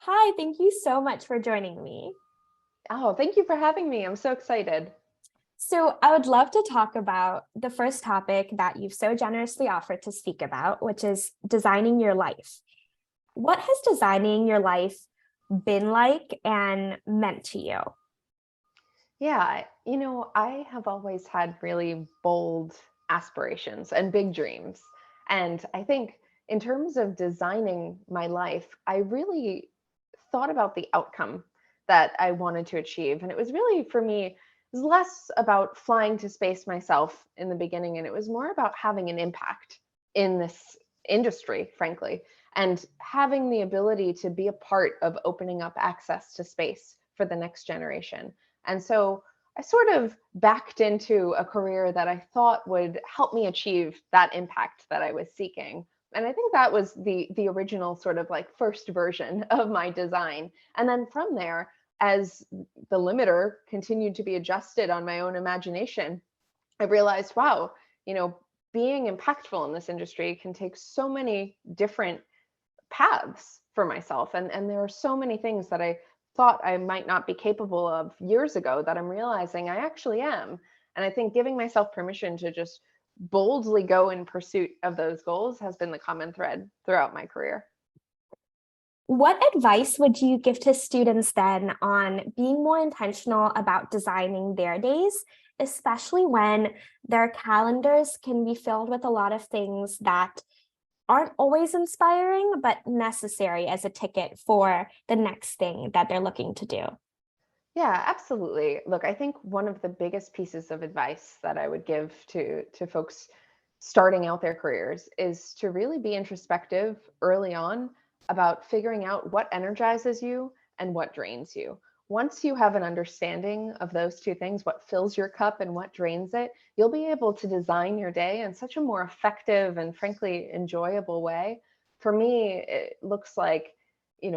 Hi, thank you so much for joining me. Oh, thank you for having me. I'm so excited. So, I would love to talk about the first topic that you've so generously offered to speak about, which is designing your life. What has designing your life been like and meant to you? Yeah, I have always had really bold aspirations and big dreams. And I think in terms of designing my life, I really thought about the outcome that I wanted to achieve. And it was really, for me, it was less about flying to space myself in the beginning, and it was more about having an impact in this industry, frankly, and having the ability to be a part of opening up access to space for the next generation. And so I sort of backed into a career that I thought would help me achieve that impact that I was seeking. And I think that was the original sort of like first version of my design. And then from there, as the limiter continued to be adjusted on my own imagination, I realized, wow, being impactful in this industry can take so many different paths for myself. And there are so many things that I thought I might not be capable of years ago that I'm realizing I actually am. And I think giving myself permission to just boldly go in pursuit of those goals has been the common thread throughout my career. What advice would you give to students then on being more intentional about designing their days, especially when their calendars can be filled with a lot of things that aren't always inspiring, but necessary as a ticket for the next thing that they're looking to do? Yeah, absolutely. Look, I think one of the biggest pieces of advice that I would give to folks starting out their careers is to really be introspective early on about figuring out what energizes you and what drains you. Once you have an understanding of those two things, what fills your cup and what drains it, you'll be able to design your day in such a more effective and frankly enjoyable way. For me, it looks like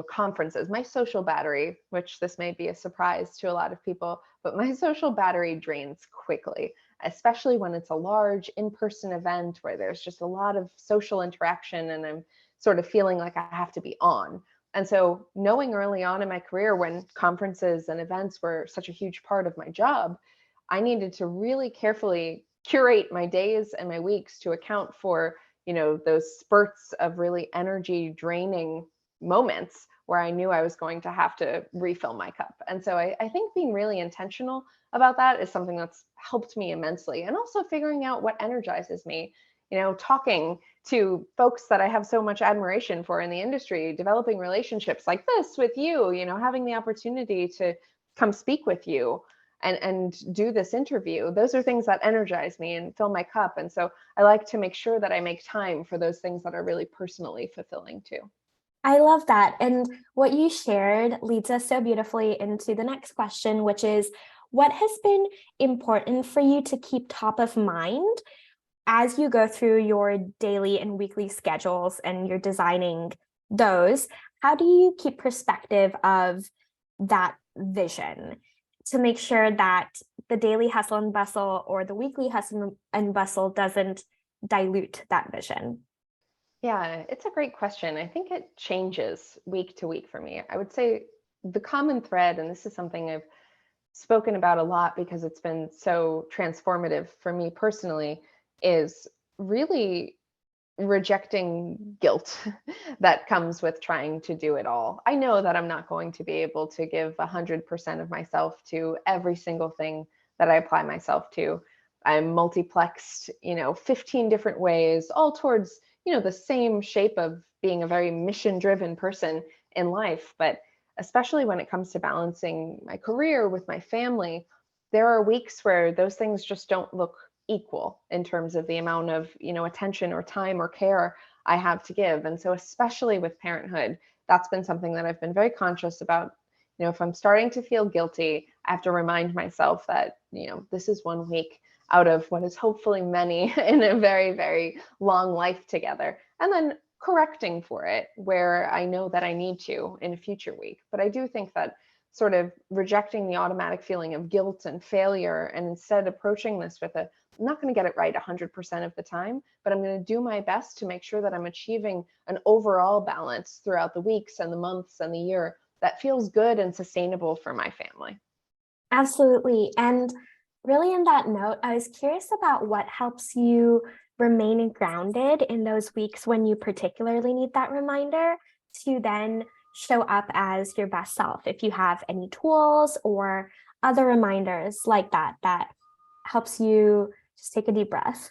conferences. My social battery, which this may be a surprise to a lot of people, but my social battery drains quickly, especially when it's a large in-person event where there's just a lot of social interaction and I'm sort of feeling like I have to be on. And so knowing early on in my career, when conferences and events were such a huge part of my job, I needed to really carefully curate my days and my weeks to account for those spurts of really energy draining moments where I knew I was going to have to refill my cup. And so I think being really intentional about that is something that's helped me immensely. And also figuring out what energizes me, talking to folks that I have so much admiration for in the industry, developing relationships like this with you, having the opportunity to come speak with you and do this interview. Those are things that energize me and fill my cup. And so I like to make sure that I make time for those things that are really personally fulfilling too. I love that. And what you shared leads us so beautifully into the next question, which is what has been important for you to keep top of mind as you go through your daily and weekly schedules and you're designing those? How do you keep perspective of that vision to make sure that the daily hustle and bustle or the weekly hustle and bustle doesn't dilute that vision? Yeah, it's a great question. I think it changes week to week for me. I would say the common thread, and this is something I've spoken about a lot because it's been so transformative for me personally, is really rejecting guilt that comes with trying to do it all. I know that I'm not going to be able to give 100% of myself to every single thing that I apply myself to. I'm multiplexed, 15 different ways, all towards, the same shape of being a very mission driven person in life. But especially when it comes to balancing my career with my family, there are weeks where those things just don't look equal in terms of the amount of attention or time or care I have to give. And so especially with parenthood, that's been something that I've been very conscious about. If I'm starting to feel guilty, I have to remind myself that this is 1 week out of what is hopefully many in a very, very long life together, and then correcting for it where I know that I need to in a future week. But I do think that sort of rejecting the automatic feeling of guilt and failure and instead approaching this with a not going to get it right 100% of the time, but I'm going to do my best to make sure that I'm achieving an overall balance throughout the weeks and the months and the year that feels good and sustainable for my family. Absolutely. And really, in that note, I was curious about what helps you remain grounded in those weeks when you particularly need that reminder to then show up as your best self. If you have any tools or other reminders like that, that helps you just take a deep breath.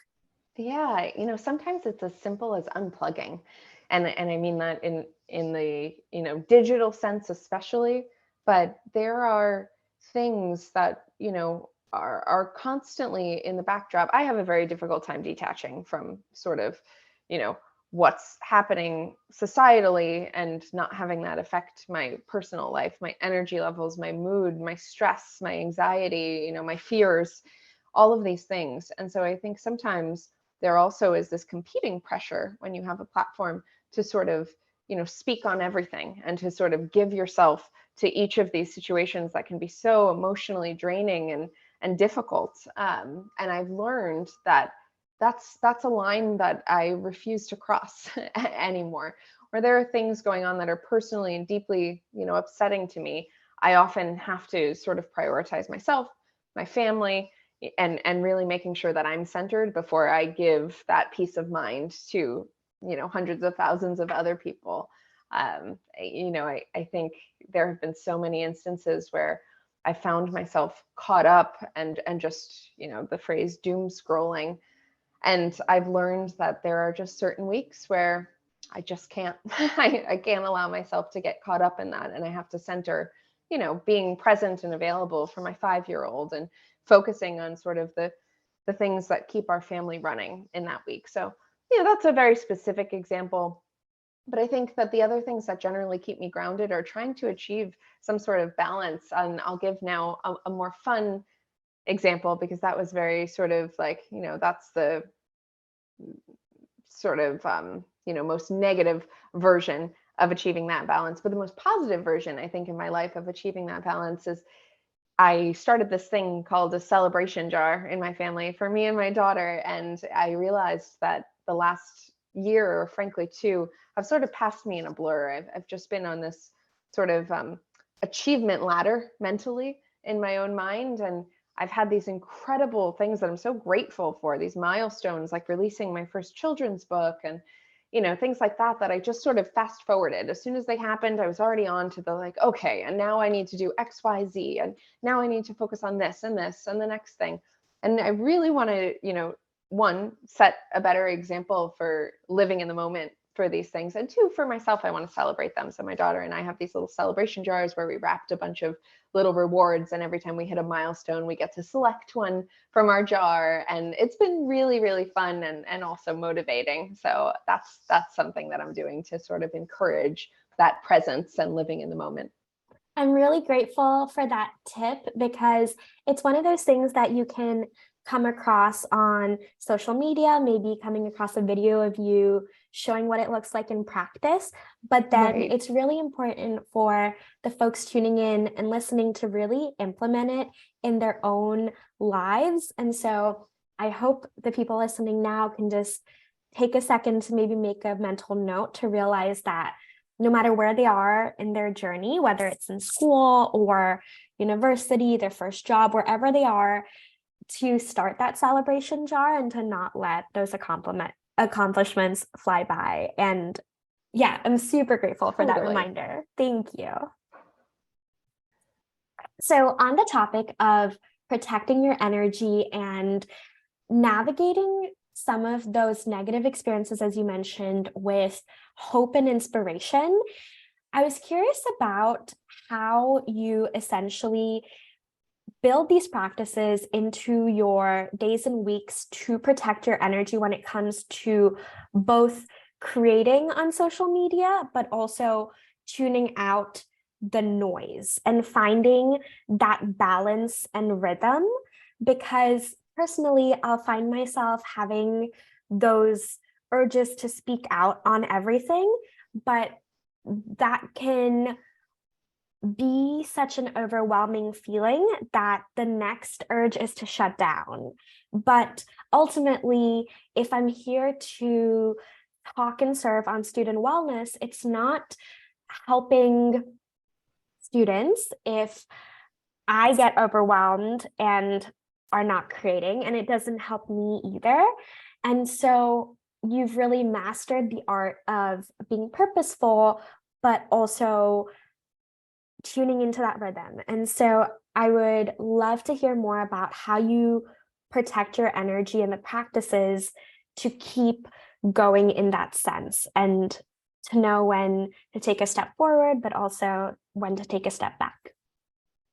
Yeah, sometimes it's as simple as unplugging. And I mean that in the, digital sense especially, but there are things that, are constantly in the backdrop. I have a very difficult time detaching from sort of, you know, what's happening societally and not having that affect my personal life, my energy levels, my mood, my stress, my anxiety, my fears, all of these things. And so I think sometimes there also is this competing pressure when you have a platform to sort of, speak on everything and to sort of give yourself to each of these situations that can be so emotionally draining and difficult. And I've learned that that's a line that I refuse to cross anymore. Where there are things going on that are personally and deeply, upsetting to me, I often have to sort of prioritize myself, my family, and really making sure that I'm centered before I give that peace of mind to, hundreds of thousands of other people. I think there have been so many instances where I found myself caught up and just, the phrase doom scrolling. And I've learned that there are just certain weeks where I just can't, I can't allow myself to get caught up in that. And I have to center, being present and available for my 5-year-old and focusing on sort of the things that keep our family running in that week. So, that's a very specific example. But I think that the other things that generally keep me grounded are trying to achieve some sort of balance. And I'll give now a more fun example, because that was very sort of like, that's the sort of, most negative version of achieving that balance. But the most positive version, I think, in my life of achieving that balance is I started this thing called a celebration jar in my family for me and my daughter. And I realized that the last year, or frankly two, have sort of passed me in a blur. I've just been on this sort of achievement ladder mentally in my own mind. And I've had these incredible things that I'm so grateful for, these milestones like releasing my first children's book and things like that I just sort of fast forwarded. As soon as they happened, I was already on to the like, okay, and now I need to do X, Y, Z, and now I need to focus on this and this and the next thing. And I really want to, one, set a better example for living in the moment for these things. And two, for myself, I want to celebrate them. So my daughter and I have these little celebration jars where we wrapped a bunch of little rewards. And every time we hit a milestone, we get to select one from our jar. And it's been really, really fun and also motivating. So that's something that I'm doing to sort of encourage that presence and living in the moment. I'm really grateful for that tip because it's one of those things that you can come across on social media, maybe coming across a video of you showing what it looks like in practice. But then Right. it's really important for the folks tuning in and listening to really implement it in their own lives. And so I hope the people listening now can just take a second to maybe make a mental note to realize that no matter where they are in their journey, whether it's in school or university, their first job, wherever they are, to start that celebration jar and to not let those accomplishments fly by. And yeah, I'm super grateful for that reminder. Thank you. So on the topic of protecting your energy and navigating some of those negative experiences, as you mentioned, with hope and inspiration, I was curious about how you essentially build these practices into your days and weeks to protect your energy when it comes to both creating on social media, but also tuning out the noise and finding that balance and rhythm. Because personally, I'll find myself having those urges to speak out on everything, but that can be such an overwhelming feeling that the next urge is to shut down. But ultimately, if I'm here to talk and serve on student wellness, it's not helping students if I get overwhelmed and are not creating, and it doesn't help me either. And so you've really mastered the art of being purposeful, but also tuning into that rhythm. And so I would love to hear more about how you protect your energy and the practices to keep going in that sense, and to know when to take a step forward, but also when to take a step back.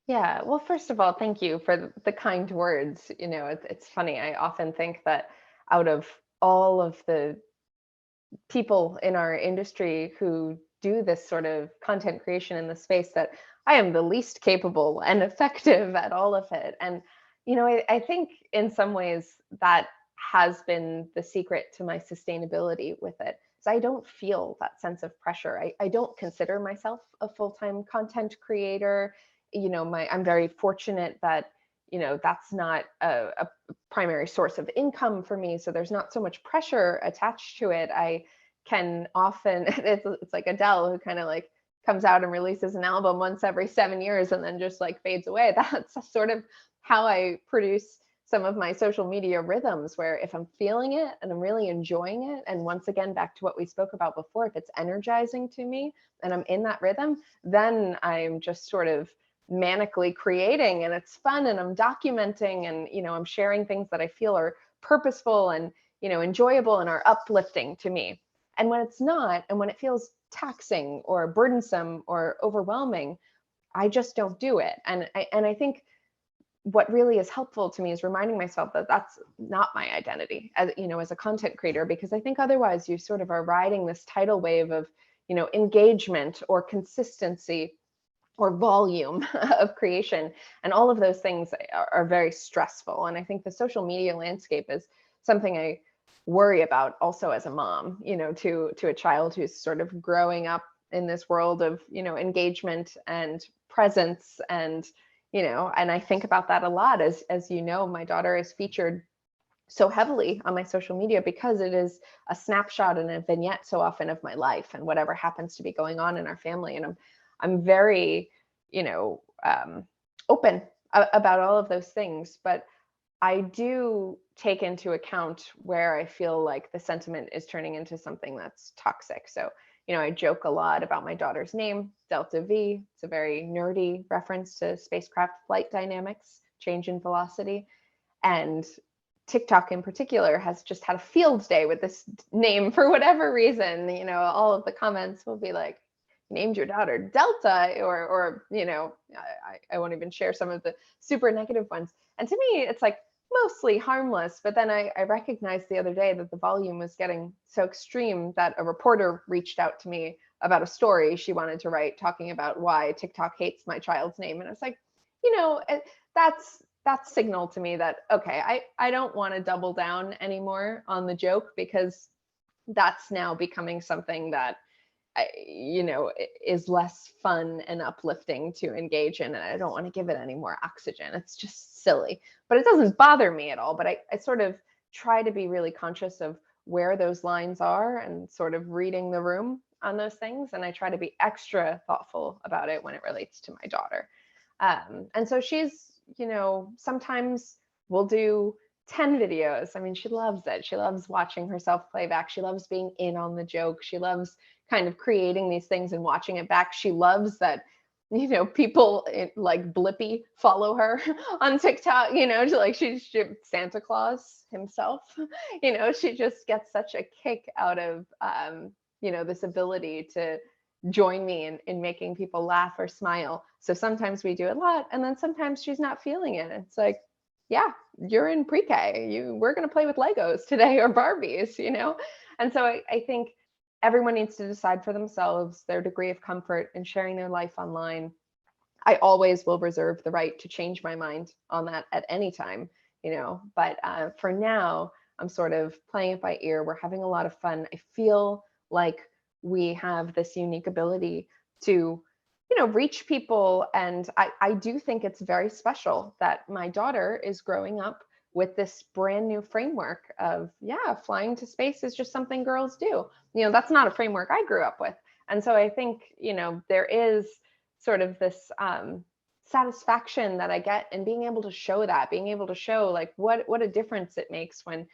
Yeah, well, first of all, thank you for the kind words. It's funny. I often think that out of all of the people in our industry who do this sort of content creation in the space, that I am the least capable and effective at all of it. And, I think in some ways that has been the secret to my sustainability with it. So I don't feel that sense of pressure. I don't consider myself a full-time content creator. I'm very fortunate that, that's not a primary source of income for me. So there's not so much pressure attached to it. I can often, it's like Adele, who kind of like comes out and releases an album once every 7 years and then just like fades away. That's sort of how I produce some of my social media rhythms, where if I'm feeling it and I'm really enjoying it, and once again, back to what we spoke about before, if it's energizing to me and I'm in that rhythm, then I'm just sort of manically creating, and it's fun, and I'm documenting, and I'm sharing things that I feel are purposeful and enjoyable and are uplifting to me. And when it's not, and when it feels taxing or burdensome or overwhelming, I just don't do it. And I think what really is helpful to me is reminding myself that that's not my identity as a content creator, because I think otherwise you sort of are riding this tidal wave of engagement or consistency or volume of creation, and all of those things are very stressful. And I think the social media landscape is something I worry about also as a mom, to a child who's sort of growing up in this world of engagement and presence. And I think about that a lot. As my daughter is featured so heavily on my social media because it is a snapshot and a vignette so often of my life and whatever happens to be going on in our family. And I'm very, open about all of those things, but I do take into account where I feel like the sentiment is turning into something that's toxic. So, I joke a lot about my daughter's name, Delta V. It's a very nerdy reference to spacecraft flight dynamics, change in velocity. And TikTok in particular has just had a field day with this name for whatever reason. All of the comments will be like, named your daughter Delta, or I won't even share some of the super negative ones. And to me, it's like mostly harmless. But then I recognized the other day that the volume was getting so extreme that a reporter reached out to me about a story she wanted to write talking about why TikTok hates my child's name. And it's like, that's signal to me that, okay, I don't want to double down anymore on the joke, because that's now becoming something that is less fun and uplifting to engage in. And I don't want to give it any more oxygen. It's just silly, but it doesn't bother me at all. But I sort of try to be really conscious of where those lines are and sort of reading the room on those things. And I try to be extra thoughtful about it when it relates to my daughter. And so she's, sometimes we'll do 10 videos. I mean, she loves it. She loves watching herself play back. She loves being in on the joke. She loves kind of creating these things and watching it back. She loves that, people like Blippy follow her on TikTok, she's Santa Claus himself. She just gets such a kick out of, this ability to join me in making people laugh or smile. So sometimes we do a lot, and then sometimes she's not feeling it. It's like, yeah, you're in pre-K. We're going to play with Legos today or Barbies, And so I think everyone needs to decide for themselves their degree of comfort in sharing their life online. I always will reserve the right to change my mind on that at any time, but for now, I'm sort of playing it by ear. We're having a lot of fun. I feel like we have this unique ability to reach people. And I do think it's very special that my daughter is growing up with this brand new framework of, yeah, flying to space is just something girls do. That's not a framework I grew up with. And so I think, there is sort of this satisfaction that I get in being able to show that, being able to show like what a difference it makes when,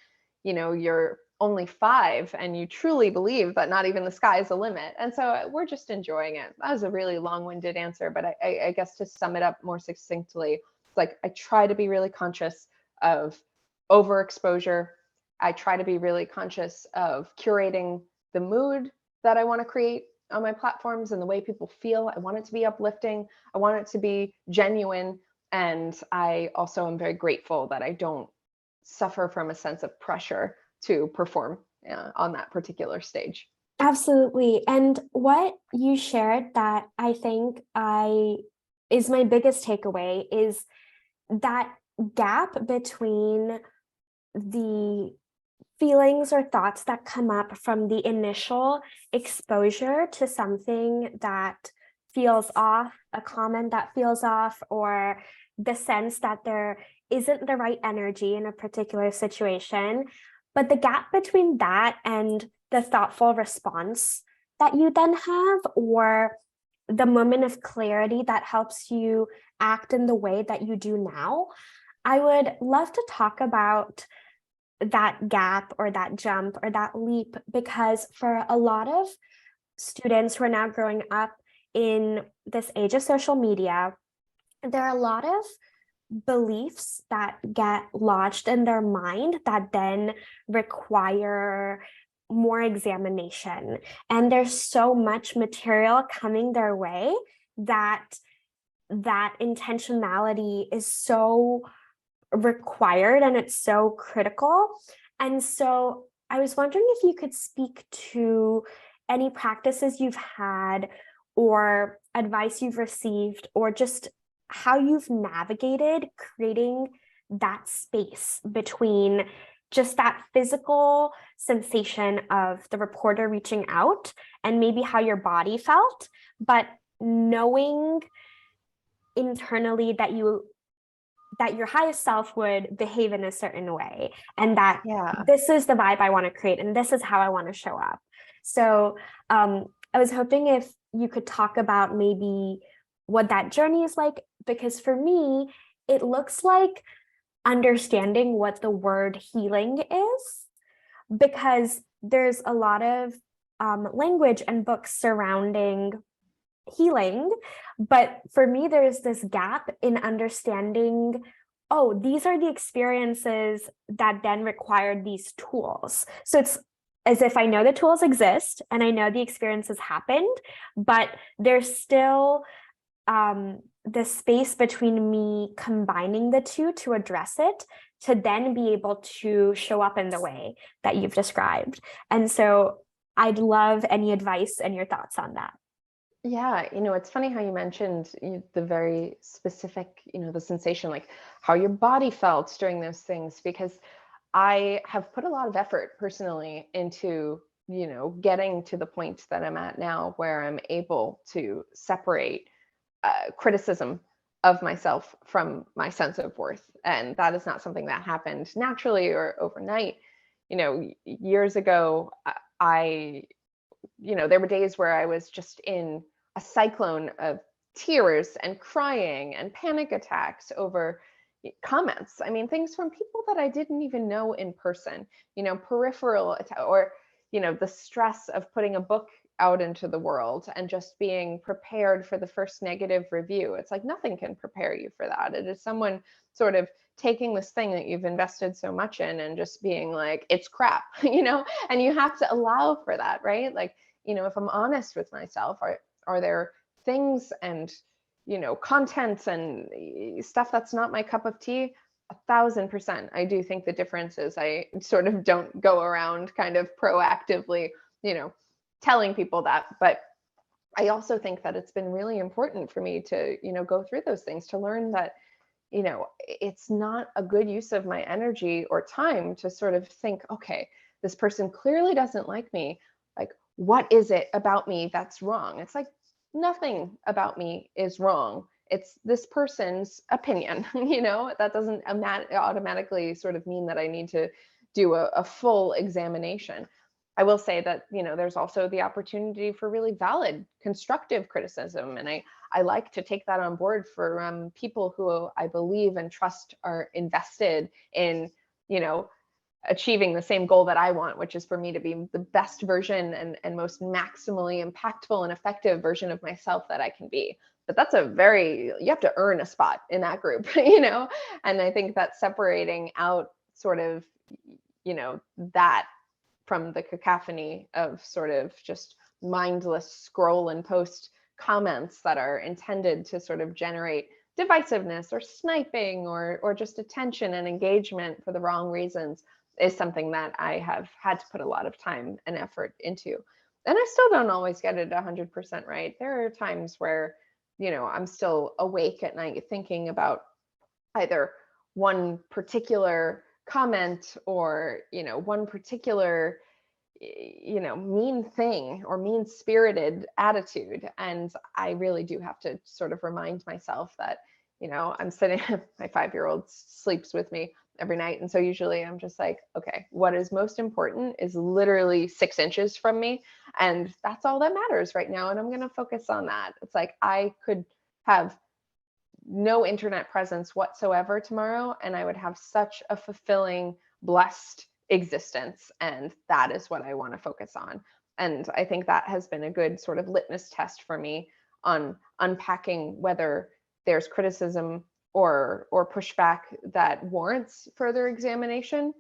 you're only 5 and you truly believe that not even the sky is the limit. And so we're just enjoying it. That was a really long-winded answer, but I guess to sum it up more succinctly, it's like I try to be really conscious of overexposure. I try to be really conscious of curating the mood that I want to create on my platforms and the way people feel. I want it to be uplifting. I want it to be genuine. And I also am very grateful that I don't suffer from a sense of pressure to perform on that particular stage. Absolutely. And what you shared that I think I is my biggest takeaway is that gap between the feelings or thoughts that come up from the initial exposure to something that feels off, a comment that feels off, or the sense that there isn't the right energy in a particular situation. But the gap between that and the thoughtful response that you then have, or the moment of clarity that helps you act in the way that you do now, I would love to talk about that gap or that jump or that leap, because for a lot of students who are now growing up in this age of social media, there are a lot of beliefs that get lodged in their mind that then require more examination. And there's so much material coming their way that that intentionality is so required and it's so critical. And so I was wondering if you could speak to any practices you've had or advice you've received, or just how you've navigated creating that space between just that physical sensation of the reporter reaching out and maybe how your body felt, but knowing internally that your highest self would behave in a certain way, and that Yeah. this is the vibe I want to create and this is how I want to show up. So I was hoping if you could talk about maybe what that journey is like, because for me, it looks like understanding what the word healing is, because there's a lot of language and books surrounding healing. But for me, there's this gap in understanding, oh, these are the experiences that then required these tools. So it's as if I know the tools exist and I know the experiences happened, but there's still the space between me combining the two to address it, to then be able to show up in the way that you've described. And so I'd love any advice and your thoughts on that. Yeah, it's funny how you mentioned the very specific, the sensation, like how your body felt during those things, because I have put a lot of effort personally into, getting to the point that I'm at now, where I'm able to separate criticism of myself from my sense of worth. And that is not something that happened naturally or overnight. Years ago, I, there were days where I was just in a cyclone of tears and crying and panic attacks over comments. I mean, things from people that I didn't even know in person, peripheral, or, the stress of putting a book out into the world and just being prepared for the first negative review. It's like nothing can prepare you for that. It is someone sort of taking this thing that you've invested so much in and just being like, it's crap, and you have to allow for that, right? Like, if I'm honest with myself, are there things and content and stuff that's not my cup of tea? 1,000%. I do think the difference is I sort of don't go around kind of proactively, telling people that. But I also think that it's been really important for me to, go through those things, to learn that, it's not a good use of my energy or time to sort of think, okay, this person clearly doesn't like me. Like, what is it about me that's wrong? It's like, nothing about me is wrong. It's this person's opinion. That doesn't automatically sort of mean that I need to do a full examination. I will say that, there's also the opportunity for really valid, constructive criticism. And I like to take that on board for people who I believe and trust are invested in, achieving the same goal that I want, which is for me to be the best version and most maximally impactful and effective version of myself that I can be. But you have to earn a spot in that group, And I think that separating out sort of, that from the cacophony of sort of just mindless scroll and post comments that are intended to sort of generate divisiveness or sniping or just attention and engagement for the wrong reasons is something that I have had to put a lot of time and effort into. And I still don't always get it 100% right. There are times where, I'm still awake at night thinking about either one particular comment or, one particular mean thing or mean spirited attitude. And I really do have to sort of remind myself that, I'm sitting, my 5-year-old sleeps with me every night. And so usually I'm just like, okay, what is most important is literally 6 inches from me. And that's all that matters right now. And I'm going to focus on that. It's like, I could have no internet presence whatsoever tomorrow, and I would have such a fulfilling, blessed existence. And that is what I want to focus on. And I think that has been a good sort of litmus test for me on unpacking whether there's criticism or pushback that warrants further examination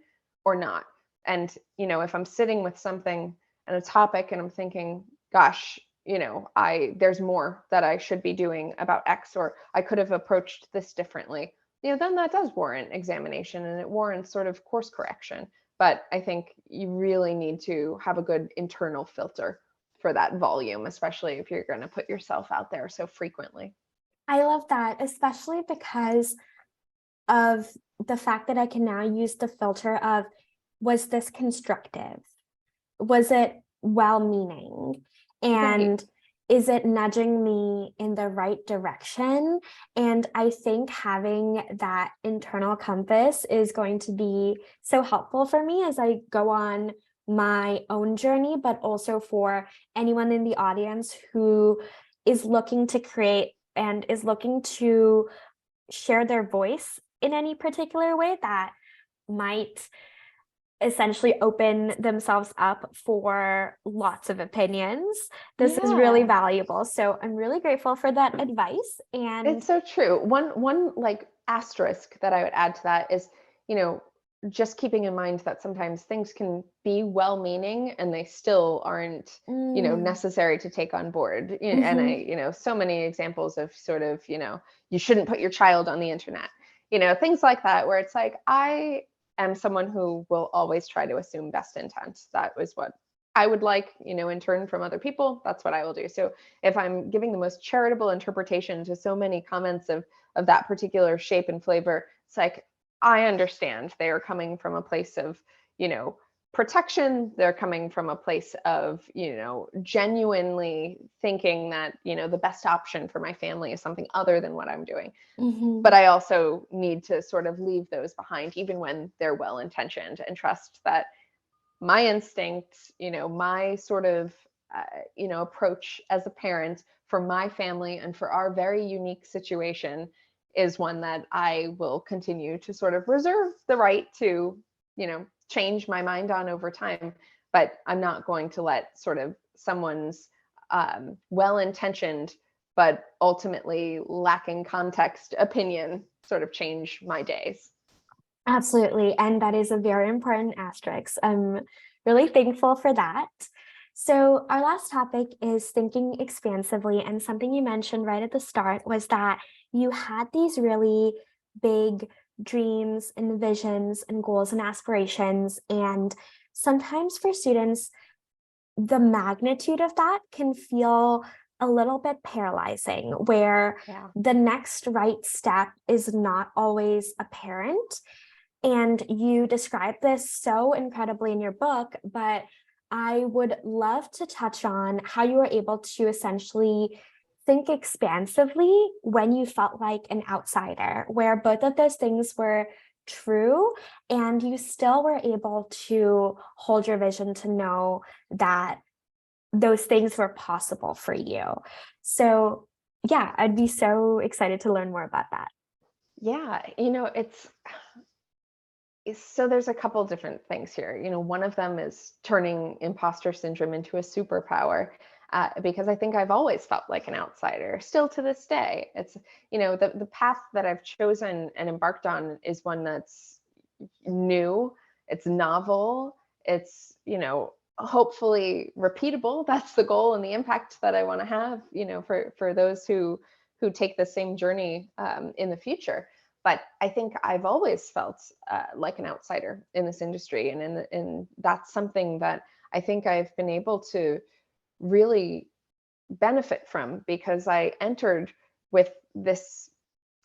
or not. And, if I'm sitting with something and a topic and I'm thinking, gosh, there's more that I should be doing about X, or I could have approached this differently, then that does warrant examination and it warrants sort of course correction. But I think you really need to have a good internal filter for that volume, especially if you're going to put yourself out there so frequently. I love that, especially because of the fact that I can now use the filter of, was this constructive? Was it well-meaning? And Right. is it nudging me in the right direction? And I think having that internal compass is going to be so helpful for me as I go on my own journey, but also for anyone in the audience who is looking to create and is looking to share their voice in any particular way that might essentially open themselves up for lots of opinions. This is really Yeah. valuable. So I'm really grateful for that advice. And It's so true. One like asterisk that I would add to that is, you know, just keeping in mind that sometimes things can be well-meaning and they still aren't, necessary to take on board. And mhm. so many examples of sort of, you shouldn't put your child on the internet, things like that, where it's like, I am someone who will always try to assume best intent. That was what I would like, in turn from other people. That's what I will do. So if I'm giving the most charitable interpretation to so many comments of that particular shape and flavor, it's like, I understand they are coming from a place of, protection. They're coming from a place of, genuinely thinking that, the best option for my family is something other than what I'm doing. But Mhm. I also need to sort of leave those behind, even when they're well intentioned, and trust that my instincts, my sort of, approach as a parent for my family and for our very unique situation is one that I will continue to sort of reserve the right to, change my mind on over time. But I'm not going to let sort of someone's well intentioned, but ultimately lacking context opinion sort of change my days. Absolutely. And that is a very important asterisk. I'm really thankful for that. So, our last topic is thinking expansively. And something you mentioned right at the start was that you had these really big dreams and visions and goals and aspirations. And sometimes for students, the magnitude of that can feel a little bit paralyzing, where Yeah. the next right step is not always apparent. And you describe this so incredibly in your book, but I would love to touch on how you were able to essentially think expansively when you felt like an outsider, where both of those things were true and you still were able to hold your vision to know that those things were possible for you. So, yeah, I'd be so excited to learn more about that. Yeah, so there's a couple different things here. One of them is turning imposter syndrome into a superpower, because I think I've always felt like an outsider, still to this day. It's, the path that I've chosen and embarked on is one that's new, it's novel, it's, hopefully repeatable. That's the goal and the impact that I want to have, for those who take the same journey in the future. But I think I've always felt like an outsider in this industry, and that's something that I think I've been able to really benefit from, because I entered with this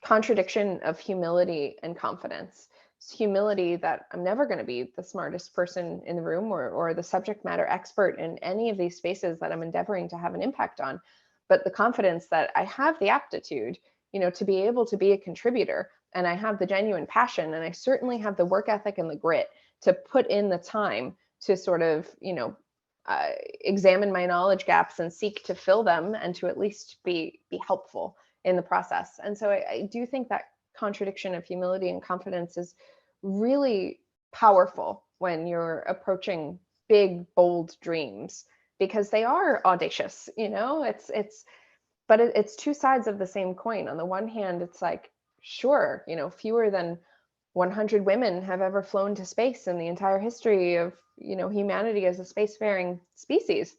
contradiction of humility and confidence. It's humility that I'm never going to be the smartest person in the room, or the subject matter expert in any of these spaces that I'm endeavoring to have an impact on, but the confidence that I have the aptitude, to be able to be a contributor, and I have the genuine passion, and I certainly have the work ethic and the grit to put in the time to sort of, examine my knowledge gaps and seek to fill them, and to at least be helpful in the process. And so I do think that contradiction of humility and confidence is really powerful when you're approaching big, bold dreams, because they are audacious. It's two sides of the same coin. On the one hand, it's like, sure, fewer than 100 women have ever flown to space in the entire history of, humanity as a spacefaring species.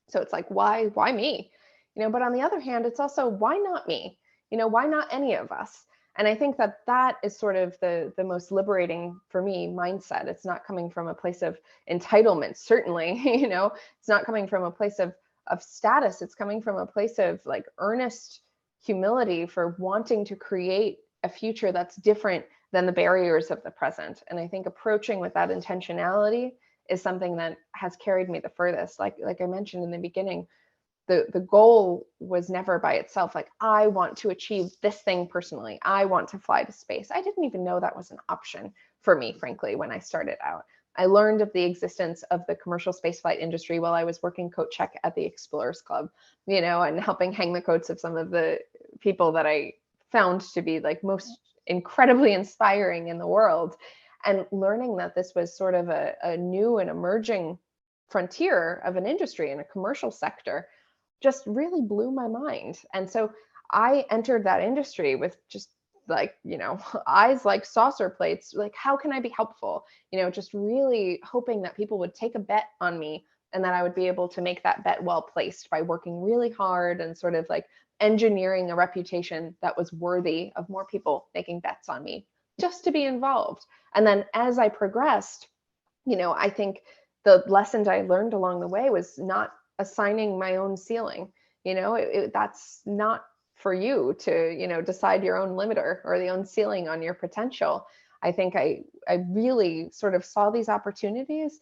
So it's like, why me? But on the other hand, it's also, why not me? Why not any of us? And I think that is sort of the most liberating for me mindset. It's not coming from a place of entitlement, certainly. It's not coming from a place of status. It's coming from a place of like earnest humility for wanting to create a future that's different than the barriers of the present. And I think approaching with that intentionality is something that has carried me the furthest. Like I mentioned in the beginning, the goal was never by itself like, I want to achieve this thing personally, I want to fly to space. I didn't even know that was an option for me, frankly, when I started out. I learned of the existence of the commercial spaceflight industry while I was working coat check at the Explorers Club, and helping hang the coats of some of the people that I found to be like most incredibly inspiring in the world. And learning that this was sort of a new and emerging frontier of an industry in a commercial sector just really blew my mind. And so I entered that industry with just like, eyes like saucer plates, like, how can I be helpful? Just really hoping that people would take a bet on me, and that I would be able to make that bet well placed by working really hard and sort of like engineering a reputation that was worthy of more people making bets on me just to be involved. And then as I progressed, I think the lessons I learned along the way was not assigning my own ceiling. That's not for you to, decide your own limiter or the own ceiling on your potential. I think I really sort of saw these opportunities,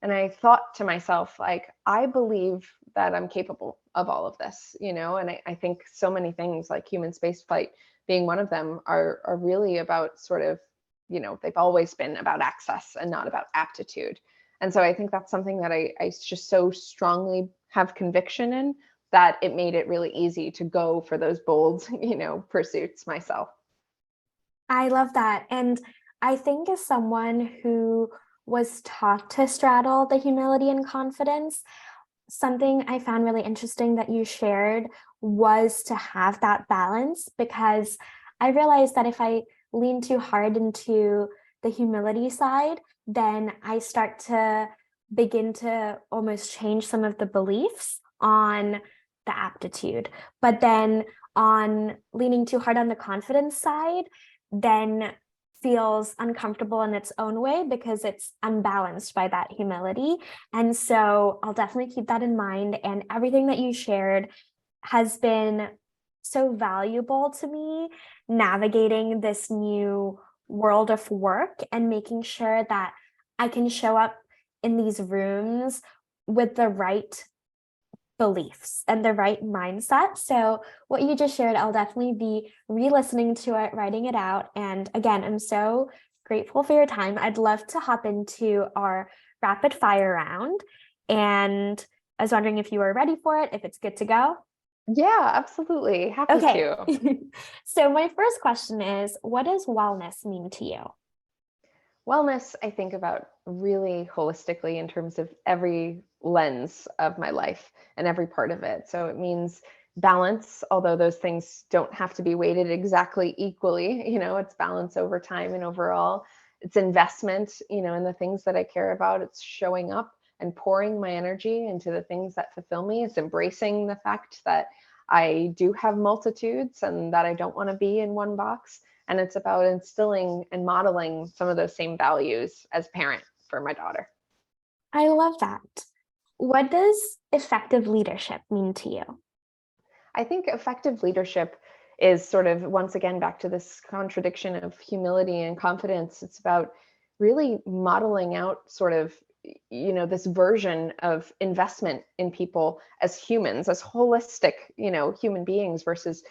and I thought to myself, like, I believe that I'm capable of all of this, and I think so many things like human spaceflight being one of them are really about sort of, they've always been about access and not about aptitude. And so I think that's something that I just so strongly have conviction in, that it made it really easy to go for those bold, pursuits myself. I love that. And I think as someone who was taught to straddle the humility and confidence, something I found really interesting that you shared was to have that balance, because I realized that if I lean too hard into the humility side, then I start to begin to almost change some of the beliefs on the aptitude. But then on leaning too hard on the confidence side, then feels uncomfortable in its own way because it's unbalanced by that humility. And so I'll definitely keep that in mind. And everything that you shared has been so valuable to me navigating this new world of work and making sure that I can show up in these rooms with the right beliefs and the right mindset. So, what you just shared, I'll definitely be re listening to it, writing it out. And again, I'm so grateful for your time. I'd love to hop into our rapid fire round. And I was wondering if you were ready for it, if it's good to go. Yeah, absolutely. Happy Okay. to. So, my first question is, what does wellness mean to you? Wellness, I think about really holistically in terms of every lens of my life and every part of it. So it means balance, although those things don't have to be weighted exactly equally. It's balance over time and overall. It's investment, in the things that I care about. It's showing up and pouring my energy into the things that fulfill me. It's embracing the fact that I do have multitudes and that I don't want to be in one box, and it's about instilling and modeling some of those same values as a parent for my daughter. I love that. What does effective leadership mean to you? I think effective leadership is sort of, once again, back to this contradiction of humility and confidence. It's about really modeling out sort of, this version of investment in people as humans, as holistic, human beings versus,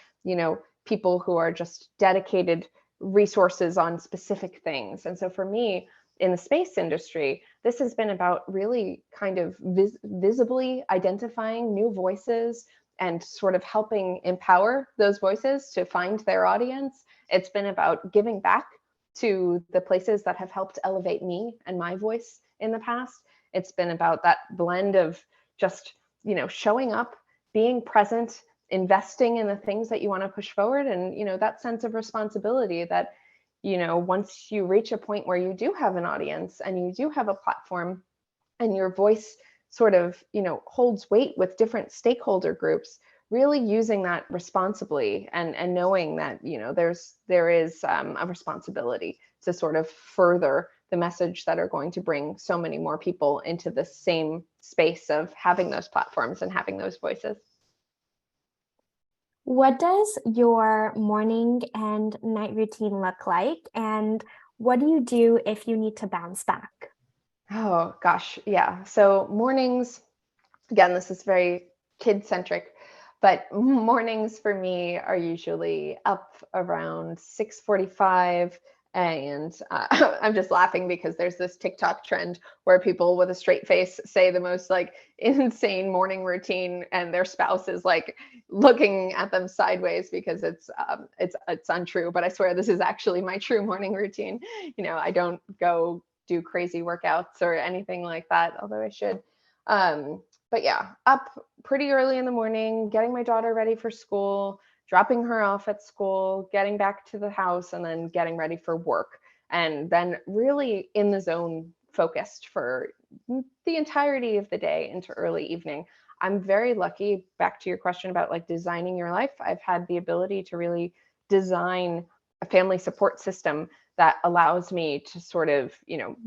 people who are just dedicated resources on specific things. And so for me, in the space industry, this has been about really kind of visibly identifying new voices and sort of helping empower those voices to find their audience. It's been about giving back to the places that have helped elevate me and my voice in the past. It's been about that blend of just, showing up, being present, investing in the things that you want to push forward, and, that sense of responsibility that, once you reach a point where you do have an audience and you do have a platform and your voice sort of, holds weight with different stakeholder groups, really using that responsibly and knowing that, there is a responsibility to sort of further the message that are going to bring so many more people into the same space of having those platforms and having those voices. What does your morning and night routine look like? And what do you do if you need to bounce back? Oh gosh, yeah. So mornings, again, this is very kid centric, but mornings for me are usually up around 6:45. And I'm just laughing because there's this TikTok trend where people with a straight face say the most like insane morning routine, and their spouse is like looking at them sideways because it's untrue. But I swear this is actually my true morning routine. I don't go do crazy workouts or anything like that, although I should. But yeah, up pretty early in the morning, getting my daughter ready for school, dropping her off at school, getting back to the house, and then getting ready for work. And then really in the zone, focused for the entirety of the day into early evening. I'm very lucky, back to your question about like designing your life. I've had the ability to really design a family support system that allows me to sort of,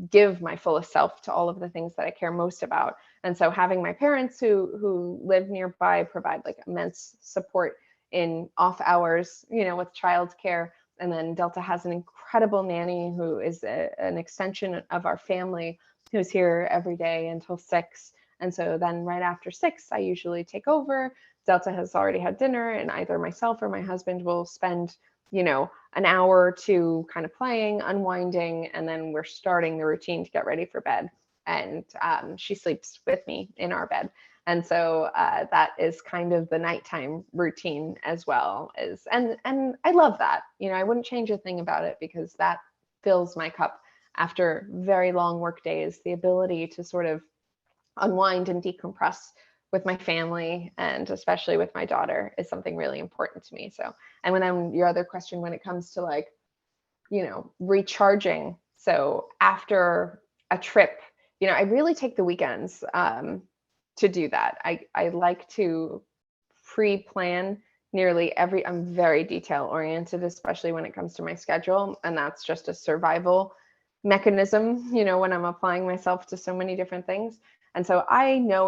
give my fullest self to all of the things that I care most about. And so having my parents who live nearby provide like immense support in off hours, with childcare. And then Delta has an incredible nanny who is an extension of our family, who's here every day until 6. And so then right after 6, I usually take over. Delta has already had dinner, and either myself or my husband will spend, an hour or two kind of playing, unwinding, and then we're starting the routine to get ready for bed. And she sleeps with me in our bed. And so that is kind of the nighttime routine as well. And I love that. I wouldn't change a thing about it because that fills my cup after very long work days. The ability to sort of unwind and decompress with my family, and especially with my daughter, is something really important to me. So, and then your other question, when it comes to like, recharging. So after a trip, I really take the weekends to do that. I like to pre-plan nearly every, I'm very detail oriented, especially when it comes to my schedule. And that's just a survival mechanism, when I'm applying myself to so many different things. And so I know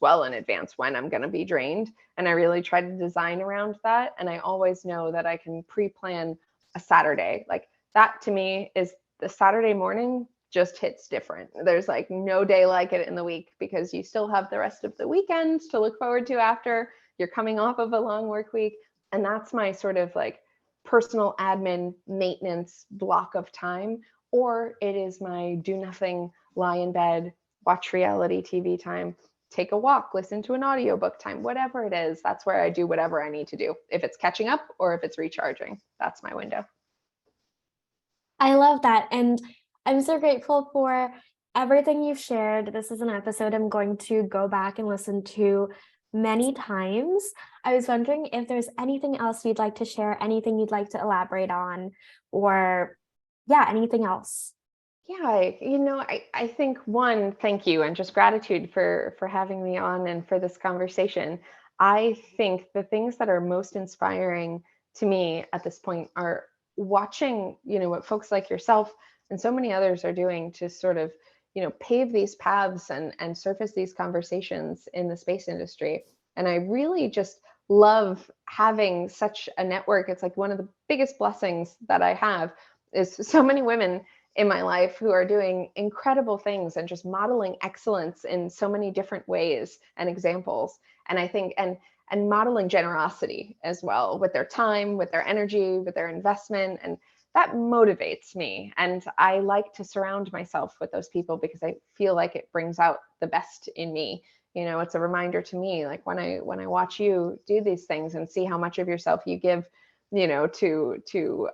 well in advance, when I'm going to be drained. And I really try to design around that. And I always know that I can pre-plan a Saturday. Like that to me is the Saturday morning just hits different. There's like no day like it in the week because you still have the rest of the weekend to look forward to after you're coming off of a long work week. And that's my sort of like personal admin maintenance block of time. Or it is my do nothing, lie in bed, watch reality TV time, take a walk, listen to an audiobook time, whatever it is. That's where I do whatever I need to do. If it's catching up or if it's recharging, that's my window. I love that. And I'm so grateful for everything you've shared. This is an episode I'm going to go back and listen to many times. I was wondering if there's anything else you'd like to share, anything you'd like to elaborate on, or yeah, anything else. Yeah, I think one, thank you and just gratitude for having me on and for this conversation. I think the things that are most inspiring to me at this point are watching, what folks like yourself and so many others are doing to sort of, pave these paths and surface these conversations in the space industry. And I really just love having such a network. It's like one of the biggest blessings that I have is so many women in my life who are doing incredible things and just modeling excellence in so many different ways and examples. And I think, and modeling generosity as well with their time, with their energy, with their investment. And that motivates me. And I like to surround myself with those people because I feel like it brings out the best in me. It's a reminder to me, like when I watch you do these things and see how much of yourself you give, to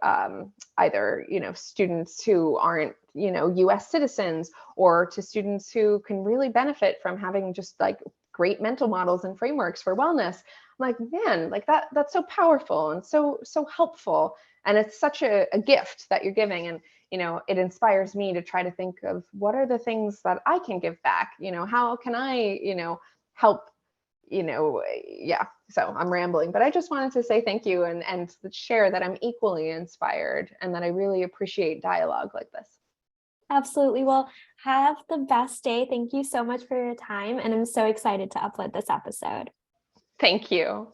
either, students who aren't, US citizens, or to students who can really benefit from having just like great mental models and frameworks for wellness. I'm like, man, like that's so powerful and so helpful. And it's such a gift that you're giving. And, it inspires me to try to think of what are the things that I can give back? How can I, help, yeah. So I'm rambling, but I just wanted to say thank you and share that I'm equally inspired and that I really appreciate dialogue like this. Absolutely. Well, have the best day. Thank you so much for your time. And I'm so excited to upload this episode. Thank you.